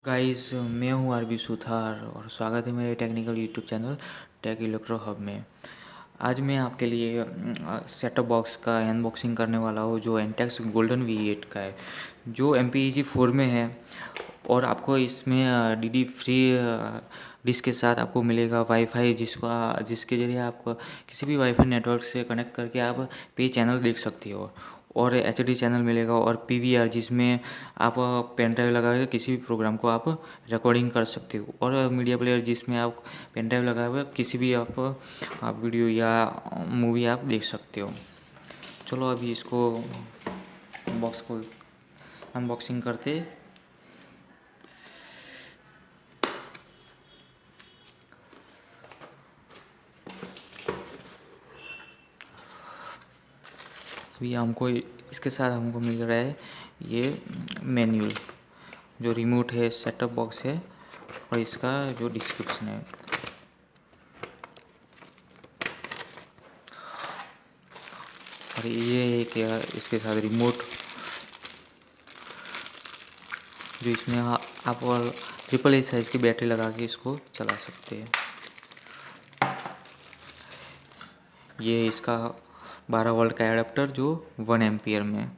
Guys, मैं हूं RB Suthar और स्वागत है मेरे technical YouTube channel tech electro hub में। आज मैं आपके लिए सेटअप बॉक्स का अनबॉक्सिंग करने वाला हूं जो एंटेक्स गोल्डन V8 का है, जो MPEG-4 में है। और आपको इसमें DD फ्री डिश के साथ आपको मिलेगा वाईफाई, जिसके ज़रिए आप किसी भी वाईफाई नेटवर्क से कनेक्ट करके आप पे चैनल देख सकते हो। और HD चैनल मिलेगा और PVR, जिसमें आप पेन ड्राइव लगा के किसी भी प्रोग्राम को आप रिकॉर्डिंग कर सकते हो। और मीडिया प्लेयर, जिसमें आप पेन ड्राइव लगाए हुए किसी भी आप वीडियो या मूवी आप देख सकते हो। चलो अभी इसको बॉक्स को अनबॉक्सिंग करते। अभी हमको इसके साथ हमको मिल रहा है ये मैनुअल, जो रिमोट है, सेटअप बॉक्स है और इसका जो डिस्क्रिप्शन है। और ये एक इसके साथ रिमोट, जो इसमें आप और AAA साइज की बैटरी लगा के इसको चला सकते हैं। ये इसका 12 वोल्ट का एडाप्टर जो 1 एम्पियर में है।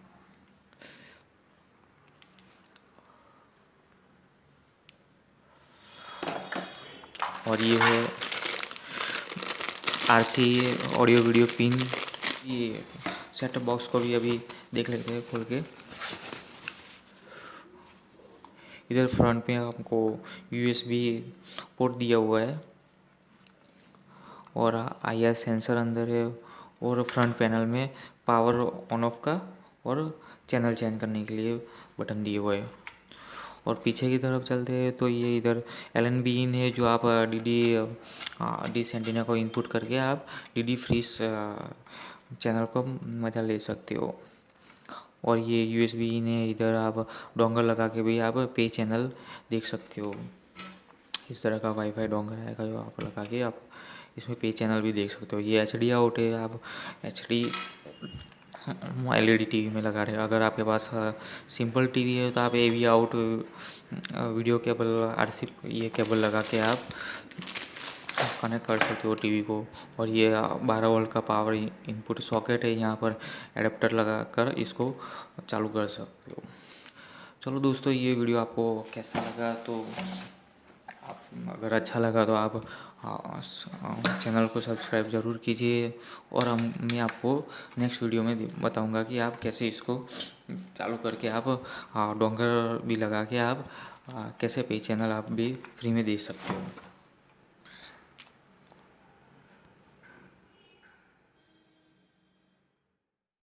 और ये है RC ऑडियो वीडियो पिन। ये सेटअप बॉक्स को भी अभी देख लेते हैं खोल के। इधर फ्रंट में हमको USB पोर्ट दिया हुआ है और IR सेंसर अंदर है। और फ्रंट पैनल में पावर ऑन ऑफ का और चैनल चेंज करने के लिए बटन दिए हुए हैं। और पीछे की तरफ चलते हैं तो ये इधर LNB इन है, जो आप DD एंटीना को इनपुट करके आप DD फ्री चैनल को मज़ा ले सकते हो। और ये USB इन है, इधर आप डोंगर लगा के भी आप पे चैनल देख सकते हो। इस तरह का वाईफाई डोंगर आएगा जो आप लगा के आप इसमें पे चैनल भी देख सकते हो। ये HD आउट है, आप HD LED टीवी में लगा रहे हो। अगर आपके पास सिंपल टीवी है तो आप AV out video cable RC ये केबल लगा के आप कनेक्ट कर सकते हो टीवी को। और ये 12 वोल्ट का पावर इनपुट सॉकेट है, यहाँ पर एडाप्टर लगा कर इसको चालू कर सकते हो। चलो दोस्तों, ये वीडियो आपको कैसा लगा, तो आप अगर अच्छा लगा तो आप चैनल को सब्सक्राइब ज़रूर कीजिए। और मैं आपको नेक्स्ट वीडियो में बताऊंगा कि आप कैसे इसको चालू करके आप डोंगर भी लगा के आप कैसे पे चैनल आप भी फ्री में दे सकते हो।